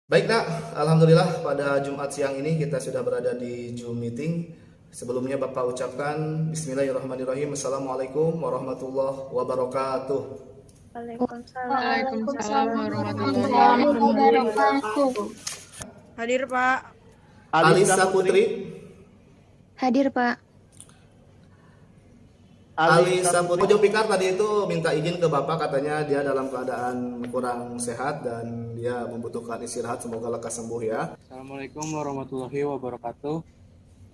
Baik nak, Alhamdulillah pada Jumat siang ini kita sudah berada di Zoom meeting. Sebelumnya Bapak ucapkan Bismillahirrahmanirrahim. Assalamualaikum warahmatullahi wabarakatuh. Waalaikumsalam warahmatullahi wabarakatuh. Hadir Pak. Alisa Putri. Hadir Pak. Alisa Putri. Ojo Pikar tadi itu minta izin ke Bapak, katanya dia dalam keadaan kurang sehat dan dia membutuhkan istirahat. Semoga lekas sembuh ya. Assalamualaikum warahmatullahi wabarakatuh.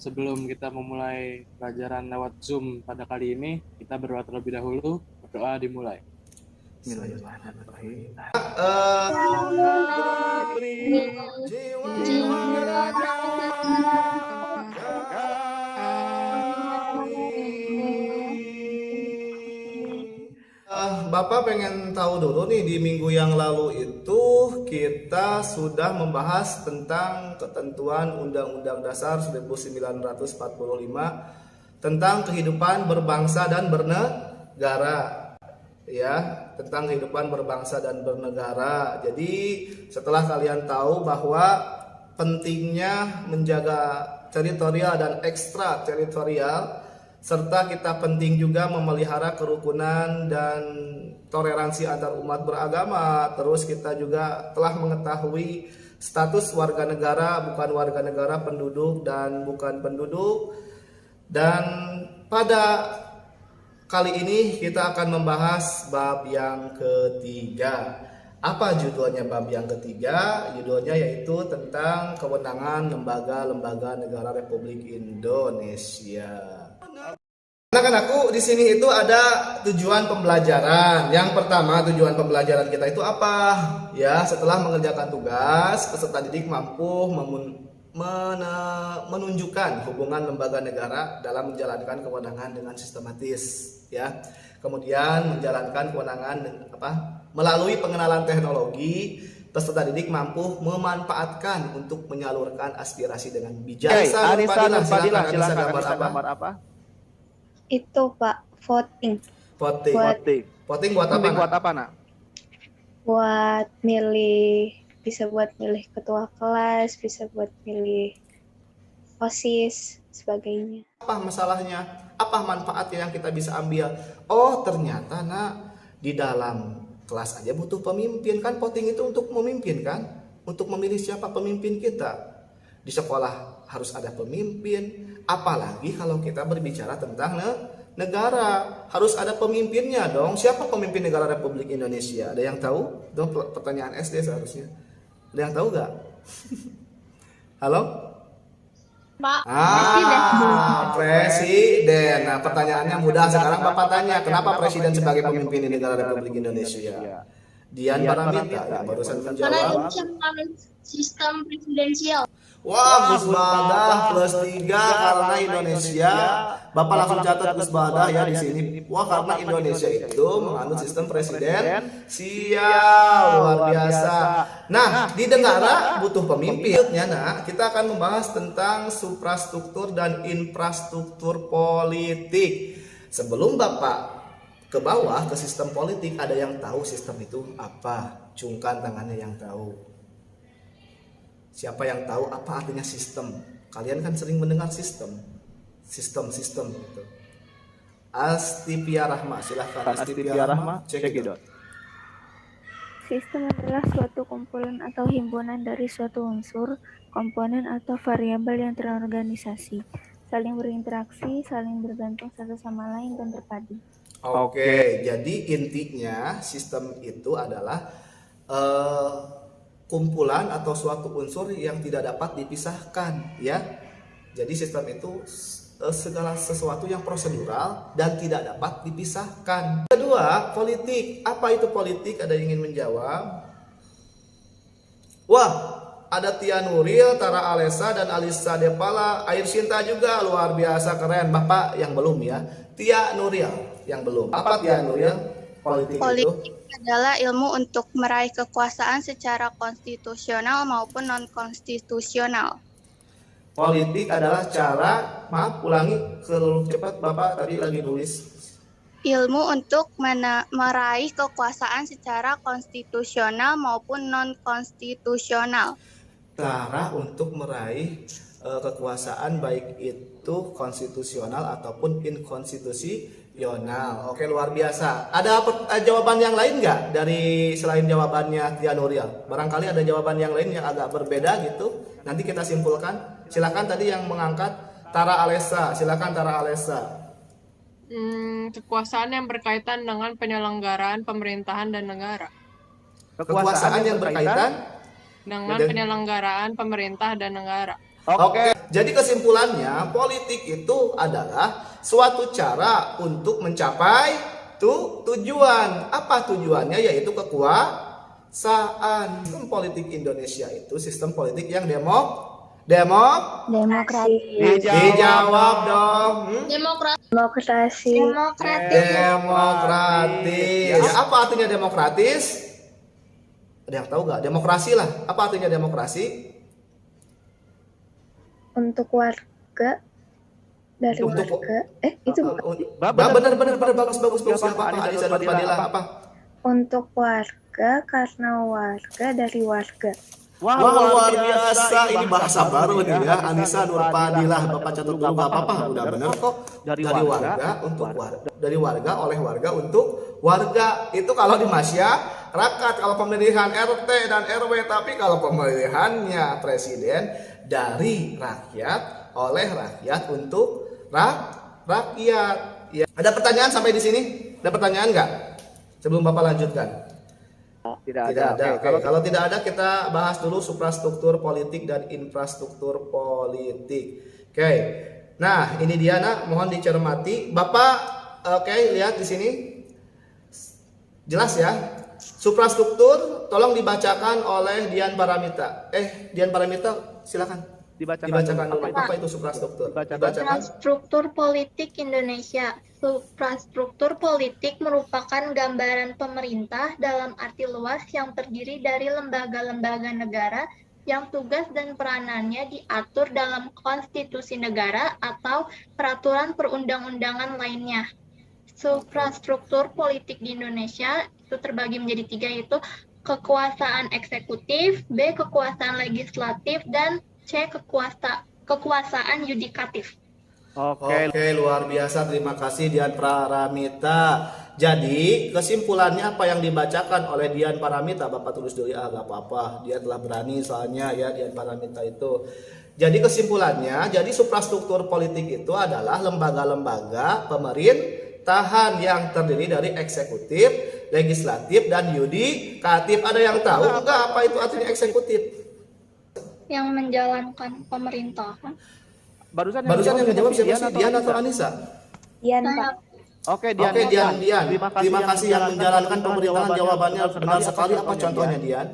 Sebelum kita memulai pelajaran lewat Zoom pada kali ini, kita berdoa terlebih dahulu. Berdoa dimulai. Bismillahirrahmanirrahim. Bapak pengen tahu dulu nih, di minggu yang lalu itu kita sudah membahas tentang ketentuan Undang-Undang Dasar 1945 tentang kehidupan berbangsa dan bernegara. Ya, tentang kehidupan berbangsa dan bernegara. Jadi setelah kalian tahu bahwa pentingnya menjaga teritorial dan ekstra teritorial, serta kita penting juga memelihara kerukunan dan toleransi antar umat beragama. Terus kita juga telah mengetahui status warga negara, bukan warga negara, penduduk dan bukan penduduk. Dan pada kali ini kita akan membahas bab yang ketiga. Apa judulnya bab yang ketiga? Judulnya yaitu tentang kewenangan lembaga-lembaga negara Republik Indonesia. Anak-anakku, di sini itu ada tujuan pembelajaran. Yang pertama, tujuan pembelajaran kita itu apa? Ya, setelah mengerjakan tugas, peserta didik mampu menunjukkan hubungan lembaga negara dalam menjalankan kewenangan dengan sistematis, ya. Kemudian menjalankan kewenangan melalui pengenalan teknologi. Peserta didik mampu memanfaatkan untuk menyalurkan aspirasi dengan bijak. Silakan gambar apa? Itu Pak, voting. Voting buat apa, Nak? Buat milih, bisa buat milih ketua kelas, bisa buat milih OSIS, sebagainya. Apa masalahnya? Apa manfaatnya yang kita bisa ambil? Oh, ternyata Nak, di dalam kelas aja butuh pemimpin kan. Voting itu untuk memimpin kan? Untuk memilih siapa pemimpin kita. Di sekolah harus ada pemimpin. Apalagi kalau kita berbicara tentang negara, harus ada pemimpinnya dong. Siapa pemimpin negara Republik Indonesia? Ada yang tahu? Dong, pertanyaan SD seharusnya. Ada yang tahu nggak? Halo? Pak. Presiden. Nah, pertanyaannya mudah. Sekarang Bapak tanya, kenapa presiden sebagai pemimpin di negara Republik Indonesia? Dian Paramita yang barusan menjawab. Sistem presidensial. Wah, Gus Badah plus 3 karena Indonesia. Bapak langsung catat Gus Badah ya di sini. Wah, karena Indonesia itu menganut sistem presidensial. Luar biasa. Nah, di negara butuh pemimpinnya. Nah, kita akan membahas tentang suprastruktur dan infrastruktur politik. Sebelum Bapak ke bawah ke sistem politik, ada yang tahu sistem itu apa? Cungkan tangannya yang tahu. Siapa yang tahu apa artinya sistem? Kalian kan sering mendengar sistem gitu. Astivia Rahma, silahkan Astivia Rahma, cekidot. Sistem adalah suatu kumpulan atau himpunan dari suatu unsur, komponen atau variabel yang terorganisasi, saling berinteraksi, saling bergantung satu sama lain dan terpadu. Oke, jadi intinya sistem itu adalah kumpulan atau suatu unsur yang tidak dapat dipisahkan, ya. Jadi sistem itu segala sesuatu yang prosedural dan tidak dapat dipisahkan. Kedua, politik. Apa itu politik? Ada yang ingin menjawab? Wah, ada Tia Nuril, Tara Alesa, dan Alisa Depala. Air Sinta juga luar biasa keren. Bapak yang belum ya. Tia Nuril yang belum. Apa Tia Nuril? Politik itu adalah ilmu untuk meraih kekuasaan secara konstitusional maupun non-konstitusional. Politik adalah cara, maaf ulangi cepat Bapak tadi lagi nulis. ilmu untuk meraih kekuasaan secara konstitusional maupun non-konstitusional. Cara untuk meraih kekuasaan baik itu konstitusional ataupun inkonstitusional. Oke, luar biasa. Ada jawaban yang lain nggak dari selain jawabannya Tia Nuril? Barangkali ada jawaban yang lain yang agak berbeda gitu. Nanti kita simpulkan. Silakan tadi yang mengangkat Tara Alessa. Silakan Tara Alessa. Kekuasaan yang berkaitan dengan penyelenggaraan pemerintahan dan negara. Kekuasaan yang berkaitan Dengan penyelenggaraan pemerintah dan negara. Oke, jadi kesimpulannya politik itu adalah suatu cara untuk mencapai tujuan. Apa tujuannya? Yaitu kekuasaan. Sistem politik Indonesia itu sistem politik yang Demokrasi. dijawab dong. Demokrasi. Demokratis. Ya, apa artinya demokratis? Ada yang tahu nggak? Demokrasi lah. Apa artinya demokrasi? Untuk warga. Dari Untuk- warga. Itu Benar bagus. Siapa Anissa Nur Fadila apa? untuk warga karena warga dari warga. Wah, luar biasa. Ini bahasa baru nih ya. Anissa Nur Fadilah, Bapak catat dulu nggak apa-apa. Udah bener kok. Dari warga untuk warga. Dari warga oleh warga untuk warga. Itu kalau di masyarakat, kalau pemilihan RT dan RW. Tapi kalau pemilihannya presiden dari rakyat oleh rakyat untuk rakyat. Ya. Ada pertanyaan sampai di sini? Ada pertanyaan nggak? Sebelum Bapak lanjutkan. Tidak Tidak ada. ada. Oke. Kalau tidak ada, kita bahas dulu suprastruktur politik dan infrastruktur politik. Oke. Nah, ini dia, nak, mohon dicermati. Bapak, oke, lihat di sini. Jelas ya. Suprastruktur tolong dibacakan oleh Dian Paramita. Dian Paramita, silakan. Dibacakan dulu. Apa itu suprastruktur? Dibacakan. Struktur politik Indonesia. Suprastruktur politik merupakan gambaran pemerintah dalam arti luas yang terdiri dari lembaga-lembaga negara yang tugas dan peranannya diatur dalam konstitusi negara atau peraturan perundang-undangan lainnya. Suprastruktur politik di Indonesia itu terbagi menjadi 3, yaitu kekuasaan eksekutif, B. kekuasaan legislatif, dan C. kekuasaan yudikatif. Oke, luar biasa. Terima kasih Dian Paramita. Jadi kesimpulannya apa yang dibacakan oleh Dian Paramita, Bapak tulis dulu ya, gak apa-apa. Dia telah berani soalnya ya, Dian Paramita itu. Jadi kesimpulannya, jadi suprastruktur politik itu adalah lembaga-lembaga pemerintahan yang terdiri dari eksekutif, legislatif, dan yudikatif. Ada yang tahu enggak apa itu artinya eksekutif? Yang menjalankan pemerintahan. Barusan yang menjawab siapa sih? Dian atau Anissa? Dian, Pak. Oke, Dian. Terima kasih yang menjalankan pemerintahan. Jawabannya benar sekali. Apa contohnya, Dian?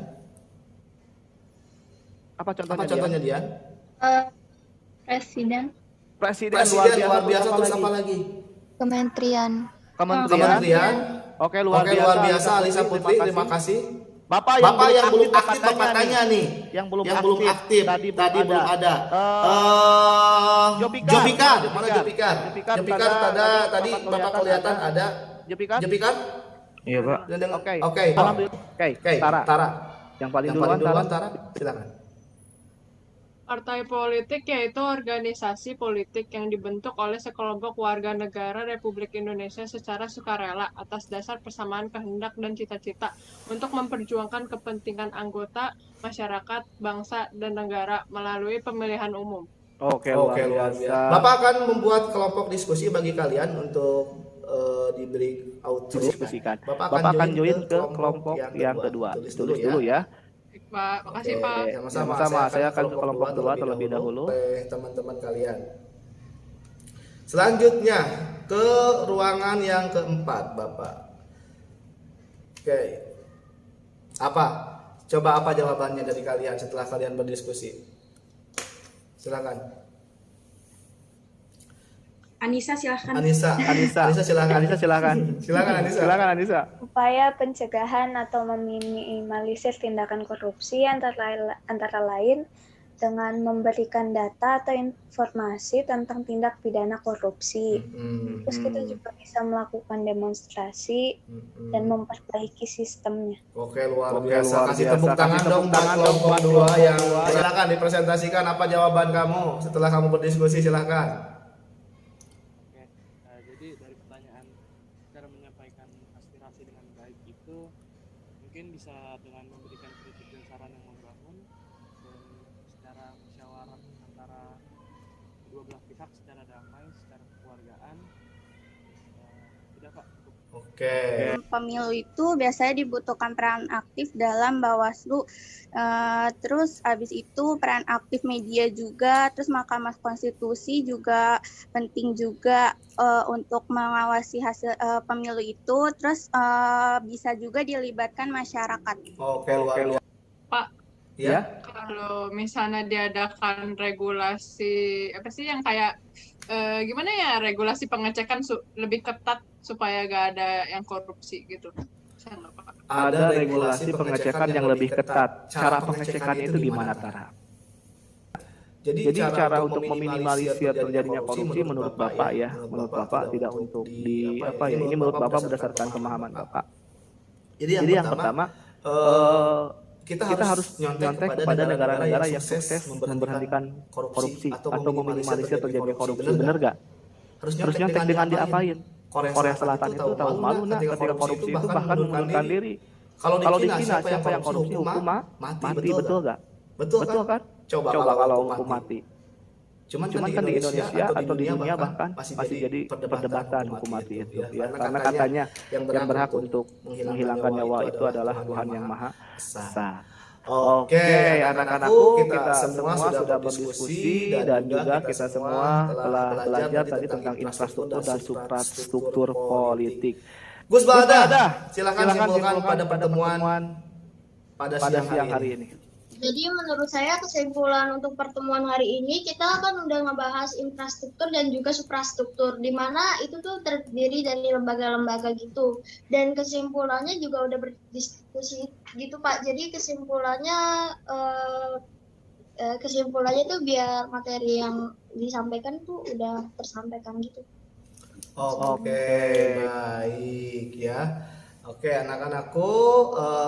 Apa contohnya, Dian? Presiden. Luar biasa. Terus apa lagi? Kementerian. Oke, luar biasa. Alisa Putri, terima kasih. Bapak yang belum aktif, Bapak tanya nih. Yang belum aktif. Tadi belum ada. Jopikar. Mana Jopikar? Jopikar tadi Bapak kelihatan ada. Jopikar? Iya, Pak. Oke. Tara. Yang paling duluan Tara. Silakan. Partai politik yaitu organisasi politik yang dibentuk oleh sekelompok warga negara Republik Indonesia secara sukarela atas dasar persamaan kehendak dan cita-cita untuk memperjuangkan kepentingan anggota, masyarakat, bangsa, dan negara melalui pemilihan umum. Oke, luar biasa. Bapak akan membuat kelompok diskusi bagi kalian untuk diberi auto. Bapak akan join ke kelompok yang kedua. Tulis dulu ya. Pak, makasih Pak. Sama-sama. Saya akan ke kelompok kedua terlebih dahulu. Teman-teman kalian. Selanjutnya ke ruangan yang keempat, Bapak. Oke. Apa? Coba apa jawabannya dari kalian setelah kalian berdiskusi? Silakan. Anissa silahkan. Anissa silakan. Silakan Anissa. Upaya pencegahan atau meminimalisir tindakan korupsi antara lain dengan memberikan data atau informasi tentang tindak pidana korupsi. Terus kita juga bisa melakukan demonstrasi dan memperbaiki sistemnya. Oke, luar biasa. Kasih tepuk tangan dong buat kelompok 2 yang silakan dipresentasikan apa jawaban kamu setelah kamu berdiskusi, silakan. Oke, jadi dari pertanyaan cara menyampaikan aspirasi dengan baik itu mungkin bisa dengan memberikan kritik dan saran yang membangun dan secara musyawarah antara kedua belah pihak secara damai, secara kekeluargaan. Tidak Pak. Oke. Pemilu itu biasanya dibutuhkan peran aktif dalam Bawaslu, terus habis itu peran aktif media juga, terus Mahkamah Konstitusi juga penting juga untuk mengawasi hasil pemilu itu, terus bisa juga dilibatkan masyarakat. Oke, luar biasa. Pak, Ya. kalau misalnya diadakan regulasi apa sih yang kayak gimana ya, regulasi pengecekan lebih ketat supaya gak ada yang korupsi gitu. Ada regulasi pengecekan yang lebih ketat. Cara pengecekannya itu gimana, Tara? Jadi cara untuk meminimalisir terjadinya korupsi menurut Bapak ya, menurut Bapak tidak untuk di apa ya? Ini menurut Bapak berdasarkan pemahaman Bapak. Jadi yang pertama kita harus nyontek kepada negara-negara yang sukses memberhentikan korupsi atau meminimalisir terjadinya korupsi. Benar gak? Harus nyontek dengan diapain? Korea Selatan itu tahu malu nak ketika korupsi itu bahkan mengundurkan diri. Kalau di China siapa yang korupsi hukum mati, betul gak? Betul kan? Coba kalau hukum mati. Cuman kan di Indonesia atau di dunia bahkan masih jadi perdebatan hukum mati itu ya, karena katanya yang berhak untuk menghilangkan nyawa itu adalah Tuhan yang Maha Esa. Oke, anak-anakku, kita semua sudah berdiskusi dan juga kita semua telah belajar tadi tentang infrastruktur dan suprastruktur politik. Gus Balda, silakan simpulkan pada pertemuan pada siang hari ini. Jadi menurut saya kesimpulan untuk pertemuan hari ini kita kan udah ngebahas infrastruktur dan juga suprastruktur, di mana itu tuh terdiri dari lembaga-lembaga gitu. Dan kesimpulannya juga udah berdiskusi gitu Pak. Jadi kesimpulannya tuh biar materi yang disampaikan tuh udah tersampaikan gitu. Oke, baik ya. Oke, anak-anakku,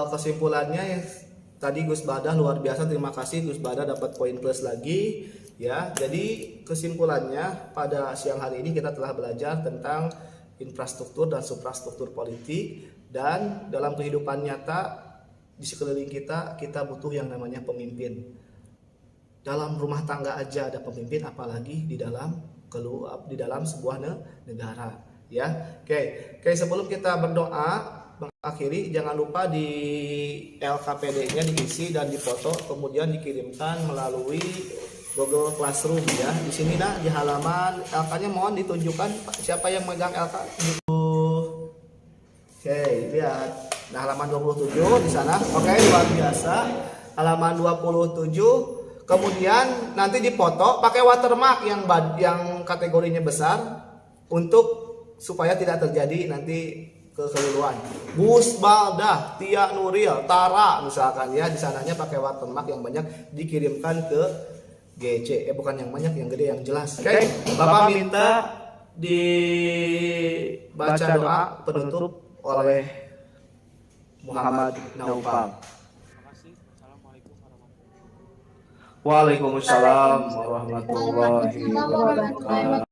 kesimpulannya tadi Gus Bada luar biasa, terima kasih Gus Bada dapat poin plus lagi ya. Jadi kesimpulannya pada siang hari ini kita telah belajar tentang infrastruktur dan suprastruktur politik, dan dalam kehidupan nyata di sekeliling kita butuh yang namanya pemimpin. Dalam rumah tangga aja ada pemimpin, apalagi di dalam sebuah negara ya. Oke, sebelum kita berdoa akhiri, jangan lupa di LKPD-nya diisi dan difoto, kemudian dikirimkan melalui Google Classroom ya. Di sini di halaman LK-nya mohon ditunjukkan siapa yang megang LK. Oke, lihat. Nah, halaman 27 di sana. Oke, luar biasa. Halaman 27. Kemudian nanti dipoto pakai watermark yang kategorinya besar supaya tidak terjadi nanti kekeliruan. Gus Balda, Tia Nuril, Tara misalkan ya, di sananya pakai watermark yang banyak dikirimkan ke GC. Bukan yang banyak, yang gede, yang jelas. Oke, Bapak minta dibaca doa penutup oleh Muhammad Naufal. Waalaikumsalam warahmatullahi wabarakatuh.